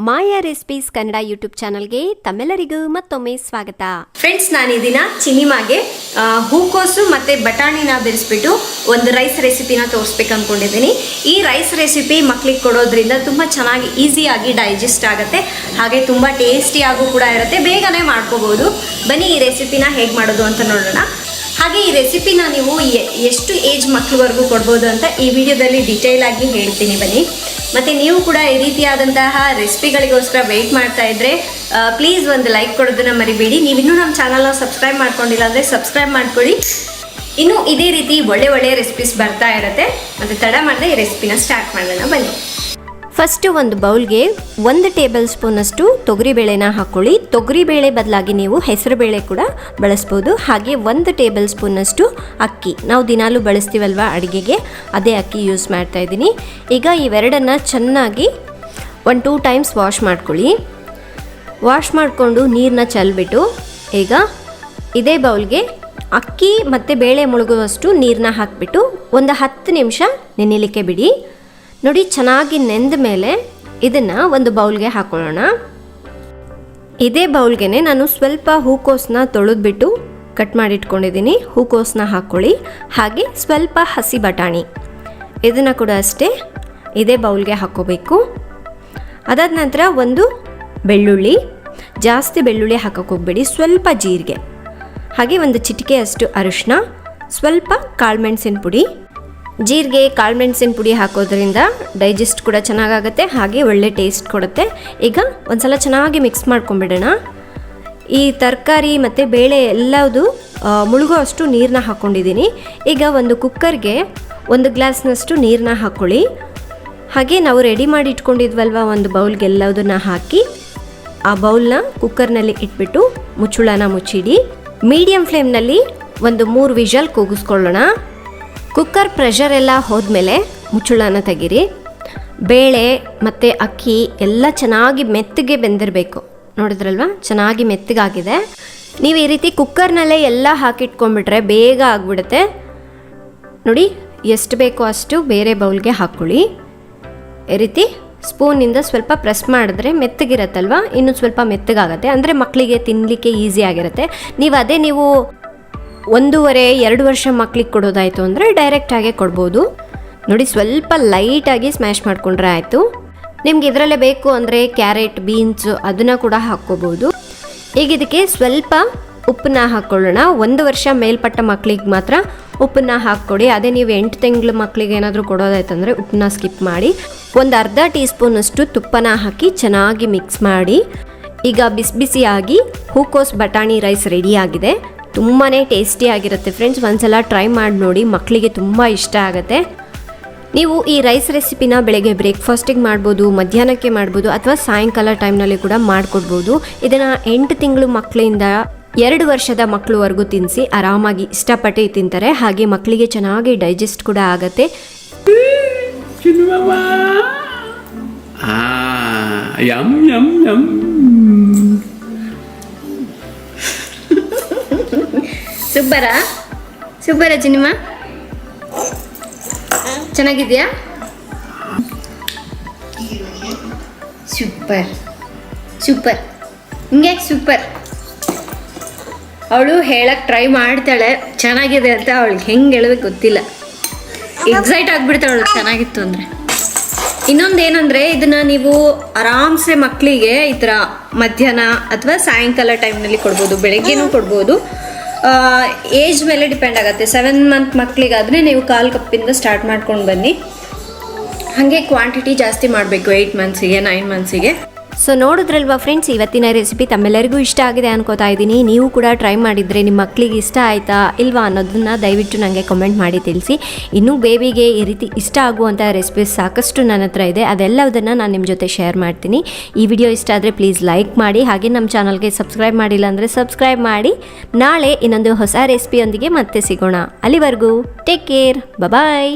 ಮಾಯಾ recipes Kannada YouTube ಚಾನಲ್ಗೆ ತಮ್ಮೆಲ್ಲರಿಗೂ ಮತ್ತೊಮ್ಮೆ ಸ್ವಾಗತ. ಫ್ರೆಂಡ್ಸ್, ನಾನು ಈ ದಿನ ಚಿನಿಮಾಗೆ ಹೂಕೋಸು ಮತ್ತು ಬಟಾಣಿನ ಬೆರೆಸ್ಬಿಟ್ಟು ಒಂದು ರೈಸ್ ರೆಸಿಪಿನ ತೋರಿಸ್ಬೇಕು ಅಂದ್ಕೊಂಡಿದ್ದೀನಿ. ಈ ರೈಸ್ ರೆಸಿಪಿ ಮಕ್ಕಳಿಗೆ ಕೊಡೋದ್ರಿಂದ ತುಂಬ ಚೆನ್ನಾಗಿ ಈಸಿಯಾಗಿ ಡೈಜೆಸ್ಟ್ ಆಗುತ್ತೆ, ಹಾಗೆ ತುಂಬ ಟೇಸ್ಟಿಯಾಗೂ ಕೂಡ ಇರುತ್ತೆ, ಬೇಗನೆ ಮಾಡ್ಕೋಬೋದು. ಬನ್ನಿ ಈ ರೆಸಿಪಿನ ಹೇಗೆ ಮಾಡೋದು ಅಂತ ನೋಡೋಣ. ಹಾಗೆ ಈ ರೆಸಿಪಿನ ನೀವು ಎಷ್ಟು ಏಜ್ ಮಕ್ಕಳವರೆಗೂ ಕೊಡ್ಬೋದು ಅಂತ ಈ ವಿಡಿಯೋದಲ್ಲಿ ಡೀಟೇಲ್ ಆಗಿ ಹೇಳ್ತೀನಿ ಬನ್ನಿ. ಮತ್ತು ನೀವು ಕೂಡ ಈ ರೀತಿಯಾದಂತಹ ರೆಸಿಪಿಗಳಿಗೋಸ್ಕರ ವೆಯ್ಟ್ ಮಾಡ್ತಾ ಇದ್ದರೆ ಪ್ಲೀಸ್ ಒಂದು ಲೈಕ್ ಕೊಡೋದನ್ನು ಮರಿಬೇಡಿ. ನೀವಿನ್ನೂ ನಮ್ಮ ಚಾನಲ್ನ ಸಬ್ಸ್ಕ್ರೈಬ್ ಮಾಡ್ಕೊಂಡಿಲ್ಲ ಅಂದರೆ ಸಬ್ಸ್ಕ್ರೈಬ್ ಮಾಡ್ಕೊಳ್ಳಿ. ಇನ್ನೂ ಇದೇ ರೀತಿ ಒಳ್ಳೆ ರೆಸಿಪೀಸ್ ಬರ್ತಾ ಇರುತ್ತೆ. ಮತ್ತು ತಡ ಮಾಡದೆ ಈ ರೆಸಿಪಿನ ಸ್ಟಾರ್ಟ್ ಮಾಡೋಣ ಬನ್ನಿ. ಫಸ್ಟು ಒಂದು ಬೌಲ್ಗೆ 1 ಟೇಬಲ್ ಸ್ಪೂನಷ್ಟು ತೊಗರಿಬೇಳೆನ ಹಾಕ್ಕೊಳ್ಳಿ. ತೊಗರಿಬೇಳೆ ಬದಲಾಗಿ ನೀವು ಹೆಸರುಬೇಳೆ ಕೂಡ ಬಳಸ್ಬೋದು. ಹಾಗೆ 1 ಟೇಬಲ್ ಸ್ಪೂನಷ್ಟು ಅಕ್ಕಿ, ನಾವು ದಿನಾಲೂ ಬಳಸ್ತೀವಲ್ವ ಅಡುಗೆಗೆ, ಅದೇ ಅಕ್ಕಿ ಯೂಸ್ ಮಾಡ್ತಾ ಇದ್ದೀನಿ. ಈಗ ಇವೆರಡನ್ನು ಚೆನ್ನಾಗಿ 1-2 ಟೈಮ್ಸ್ ವಾಶ್ ಮಾಡ್ಕೊಳ್ಳಿ. ವಾಶ್ ಮಾಡಿಕೊಂಡು ನೀರನ್ನ ಚೆಲ್ಬಿಟ್ಟು ಈಗ ಇದೇ ಬೌಲ್ಗೆ ಅಕ್ಕಿ ಮತ್ತು ಬೇಳೆ ಮುಳುಗುವಷ್ಟು ನೀರನ್ನ ಹಾಕಿಬಿಟ್ಟು ಒಂದು 10 ನಿಮಿಷ ನೆನೆಯಲಿಕ್ಕೆ ಬಿಡಿ. ನೋಡಿ, ಚೆನ್ನಾಗಿ ನೆಂದ ಮೇಲೆ ಇದನ್ನು ಒಂದು ಬೌಲ್ಗೆ ಹಾಕೊಳ್ಳೋಣ. ಇದೇ ಬೌಲ್ಗೆ ನಾನು ಸ್ವಲ್ಪ ಹೂಕೋಸನ್ನ ತೊಳೆದ್ಬಿಟ್ಟು ಕಟ್ ಮಾಡಿಟ್ಕೊಂಡಿದ್ದೀನಿ. ಹೂಕೋಸನ್ನ ಹಾಕ್ಕೊಳ್ಳಿ. ಹಾಗೆ ಸ್ವಲ್ಪ ಹಸಿ ಬಟಾಣಿ, ಇದನ್ನು ಕೂಡ ಅಷ್ಟೇ ಇದೇ ಬೌಲ್ಗೆ ಹಾಕ್ಕೋಬೇಕು. ಅದಾದ ನಂತರ ಒಂದು ಬೆಳ್ಳುಳ್ಳಿ, ಜಾಸ್ತಿ ಬೆಳ್ಳುಳ್ಳಿ ಹಾಕೋಕೆ ಹೋಗ್ಬೇಡಿ, ಸ್ವಲ್ಪ ಜೀರಿಗೆ, ಹಾಗೆ ಒಂದು ಚಿಟಿಕೆಯಷ್ಟು ಅರಿಶಿನ, ಸ್ವಲ್ಪ ಕಾಳುಮೆಣಸಿನ ಪುಡಿ. ಜೀರಿಗೆ ಕಾಳುಮೆಣಸಿನ ಪುಡಿ ಹಾಕೋದ್ರಿಂದ ಡೈಜೆಸ್ಟ್ ಕೂಡ ಚೆನ್ನಾಗಾಗುತ್ತೆ, ಹಾಗೆ ಒಳ್ಳೆ ಟೇಸ್ಟ್ ಕೊಡುತ್ತೆ. ಈಗ ಒಂದ್ಸಲ ಚೆನ್ನಾಗಿ ಮಿಕ್ಸ್ ಮಾಡ್ಕೊಂಬಿಡೋಣ. ಈ ತರಕಾರಿ ಮತ್ತು ಬೇಳೆ ಎಲ್ಲದು ಮುಳುಗೋ ಅಷ್ಟು ನೀರನ್ನ ಹಾಕ್ಕೊಂಡಿದ್ದೀನಿ. ಈಗ ಒಂದು ಕುಕ್ಕರ್ಗೆ 1 ಗ್ಲಾಸ್ನಷ್ಟು ನೀರನ್ನ ಹಾಕ್ಕೊಳ್ಳಿ. ಹಾಗೆ ನಾವು ರೆಡಿ ಮಾಡಿ ಇಟ್ಕೊಂಡಿದ್ವಲ್ವ ಒಂದು ಬೌಲ್ಗೆ ಎಲ್ಲದನ್ನ ಹಾಕಿ ಆ ಬೌಲ್ನ ಕುಕ್ಕರ್ನಲ್ಲಿ ಇಟ್ಬಿಟ್ಟು ಮುಚ್ಚಳನ ಮುಚ್ಚಿಡಿ. ಮೀಡಿಯಮ್ ಫ್ಲೇಮ್ನಲ್ಲಿ ಒಂದು 3 ವಿಷಲ್ ಕೂಗಿಸ್ಕೊಳ್ಳೋಣ. ಕುಕ್ಕರ್ ಪ್ರೆಷರ್ ಎಲ್ಲ ಹೋದ್ಮೇಲೆ ಮುಚ್ಚಳನ ತೆಗೀರಿ. ಬೇಳೆ ಮತ್ತು ಅಕ್ಕಿ ಎಲ್ಲ ಚೆನ್ನಾಗಿ ಮೆತ್ತಗೆ ಬೆಂದಿರಬೇಕು. ನೋಡಿದ್ರಲ್ವ, ಚೆನ್ನಾಗಿ ಮೆತ್ತಗಾಗಿದೆ. ನೀವು ಈ ರೀತಿ ಕುಕ್ಕರ್ನಲ್ಲೇ ಎಲ್ಲ ಹಾಕಿಟ್ಕೊಂಡ್ಬಿಟ್ರೆ ಬೇಗ ಆಗಿಬಿಡುತ್ತೆ. ನೋಡಿ, ಎಷ್ಟು ಬೇಕೋ ಅಷ್ಟು ಬೇರೆ ಬೌಲ್ಗೆ ಹಾಕ್ಕೊಳ್ಳಿ. ಈ ರೀತಿ ಸ್ಪೂನಿಂದ ಸ್ವಲ್ಪ ಪ್ರೆಸ್ ಮಾಡಿದ್ರೆ ಮೆತ್ತಗಿರತ್ತಲ್ವ, ಇನ್ನೂ ಸ್ವಲ್ಪ ಮೆತ್ತಗಾಗತ್ತೆ, ಅಂದರೆ ಮಕ್ಕಳಿಗೆ ತಿನ್ನಲಿಕ್ಕೆ ಈಸಿ ಆಗಿರುತ್ತೆ. ನೀವು 1.5-2 ವರ್ಷ ಮಕ್ಳಿಗೆ ಕೊಡೋದಾಯಿತು ಅಂದರೆ ಡೈರೆಕ್ಟಾಗೆ ಕೊಡ್ಬೋದು. ನೋಡಿ, ಸ್ವಲ್ಪ ಲೈಟಾಗಿ ಸ್ಮ್ಯಾಶ್ ಮಾಡಿಕೊಂಡ್ರೆ ಆಯಿತು. ನಿಮ್ಗೆ ಇದರಲ್ಲೇ ಬೇಕು ಅಂದರೆ ಕ್ಯಾರೆಟ್, ಬೀನ್ಸು ಅದನ್ನು ಕೂಡ ಹಾಕ್ಕೋಬೋದು. ಈಗ ಇದಕ್ಕೆ ಸ್ವಲ್ಪ ಉಪ್ಪನ್ನ ಹಾಕ್ಕೊಳ್ಳೋಣ. 1 ವರ್ಷ ಮೇಲ್ಪಟ್ಟ ಮಕ್ಕಳಿಗೆ ಮಾತ್ರ ಉಪ್ಪನ್ನ ಹಾಕ್ಕೊಡಿ. ಅದೇ ನೀವು 8 ತಿಂಗಳ ಮಕ್ಕಳಿಗೆ ಏನಾದರೂ ಕೊಡೋದಾಯ್ತು ಅಂದರೆ ಉಪ್ಪನ್ನ ಸ್ಕಿಪ್ ಮಾಡಿ. ಒಂದು ಅರ್ಧ ಟೀ ಸ್ಪೂನಷ್ಟು ತುಪ್ಪನ ಹಾಕಿ ಚೆನ್ನಾಗಿ ಮಿಕ್ಸ್ ಮಾಡಿ. ಈಗ ಬಿಸಿಯಾಗಿ ಹೂಕೋಸು ಬಟಾಣಿ ರೈಸ್ ರೆಡಿಯಾಗಿದೆ. ತುಂಬಾ ಟೇಸ್ಟಿಯಾಗಿರುತ್ತೆ ಫ್ರೆಂಡ್ಸ್. ಒಂದ್ಸಲ ಟ್ರೈ ಮಾಡಿ ನೋಡಿ, ಮಕ್ಕಳಿಗೆ ತುಂಬ ಇಷ್ಟ ಆಗುತ್ತೆ. ನೀವು ಈ ರೈಸ್ ರೆಸಿಪಿನ ಬೆಳಗ್ಗೆ ಬ್ರೇಕ್ಫಾಸ್ಟಿಗೆ ಮಾಡ್ಬೋದು, ಮಧ್ಯಾಹ್ನಕ್ಕೆ ಮಾಡ್ಬೋದು, ಅಥವಾ ಸಾಯಂಕಾಲ ಟೈಮ್ನಲ್ಲಿ ಕೂಡ ಮಾಡಿಕೊಡ್ಬೋದು. ಇದನ್ನು 8 ತಿಂಗಳು ಮಕ್ಕಳಿಂದ 2 ವರ್ಷದ ಮಕ್ಕಳವರೆಗೂ ತಿನ್ನಿಸಿ ಆರಾಮಾಗಿ ಇಷ್ಟಪಟ್ಟು ತಿಂತಾರೆ. ಹಾಗೆ ಮಕ್ಕಳಿಗೆ ಚೆನ್ನಾಗಿ ಡೈಜೆಸ್ಟ್ ಕೂಡ ಆಗುತ್ತೆ. ಸೂಪರ ಚಿನಿಮಾ, ಚೆನ್ನಾಗಿದೆಯಾ? ಸೂಪರ್ ಹಿಂಗೆ ಸೂಪರ್. ಅವಳು ಹೇಳಕ್ಕೆ ಟ್ರೈ ಮಾಡ್ತಾಳೆ ಚೆನ್ನಾಗಿದೆ ಅಂತ. ಅವಳಿಗೆ ಹೆಂಗೆ ಹೇಳಬೇಕು ಗೊತ್ತಿಲ್ಲ, ಎಕ್ಸೈಟ್ ಆಗಿಬಿಡ್ತಾಳೆ ಅವಳು ಚೆನ್ನಾಗಿತ್ತು ಅಂದರೆ. ಇನ್ನೊಂದೇನೆಂದರೆ, ಇದನ್ನು ನೀವು ಆರಾಮ್ಸೆ ಮಕ್ಕಳಿಗೆ ಈ ಥರ ಮಧ್ಯಾಹ್ನ ಅಥವಾ ಸಾಯಂಕಾಲ ಟೈಮ್ನಲ್ಲಿ ಕೊಡ್ಬೋದು, ಬೆಳಗ್ಗೆನೂ ಕೊಡ್ಬೋದು. ಏಜ್ ಮೇಲೆ ಡಿಪೆಂಡ್ ಆಗುತ್ತೆ. 7 ಮಂತ್ ಮಕ್ಕಳಿಗಾದರೆ ನೀವು 1/4 ಕಪ್ಪಿಂದ ಸ್ಟಾರ್ಟ್ ಮಾಡ್ಕೊಂಡು ಬನ್ನಿ. ಹಾಗೆ ಕ್ವಾಂಟಿಟಿ ಜಾಸ್ತಿ ಮಾಡಬೇಕು 8 ಮಂತ್ಸಿಗೆ 9 ಮಂತ್ಸಿಗೆ. ಸೊ ನೋಡಿದ್ರಲ್ವಾ ಫ್ರೆಂಡ್ಸ್, ಇವತ್ತಿನ ರೆಸಿಪಿ ತಮ್ಮೆಲ್ಲರಿಗೂ ಇಷ್ಟ ಆಗಿದೆ ಅನ್ಕೋತಾ ಇದ್ದೀನಿ. ನೀವು ಕೂಡ ಟ್ರೈ ಮಾಡಿದರೆ ನಿಮ್ಮ ಮಕ್ಕಳಿಗೆ ಇಷ್ಟ ಆಯಿತಾ ಇಲ್ವಾ ಅನ್ನೋದನ್ನು ದಯವಿಟ್ಟು ನನಗೆ ಕಮೆಂಟ್ ಮಾಡಿ ತಿಳಿಸಿ. ಇನ್ನೂ ಬೇಬಿಗೆ ಈ ರೀತಿ ಇಷ್ಟ ಆಗುವಂಥ ರೆಸಿಪೀಸ್ ಸಾಕಷ್ಟು ನನ್ನ ಹತ್ರ ಇದೆ, ಅದೆಲ್ಲದನ್ನು ನಾನು ನಿಮ್ಮ ಜೊತೆ ಶೇರ್ ಮಾಡ್ತೀನಿ. ಈ ವಿಡಿಯೋ ಇಷ್ಟ ಆದರೆ ಪ್ಲೀಸ್ ಲೈಕ್ ಮಾಡಿ. ಹಾಗೆ ನಮ್ಮ ಚಾನಲ್ಗೆ ಸಬ್ಸ್ಕ್ರೈಬ್ ಮಾಡಿಲ್ಲ ಅಂದರೆ ಸಬ್ಸ್ಕ್ರೈಬ್ ಮಾಡಿ. ನಾಳೆ ಇನ್ನೊಂದು ಹೊಸ ರೆಸಿಪಿಯೊಂದಿಗೆ ಮತ್ತೆ ಸಿಗೋಣ. ಅಲ್ಲಿವರೆಗೂ ಟೇಕ್ ಕೇರ್, ಬಾಯ್.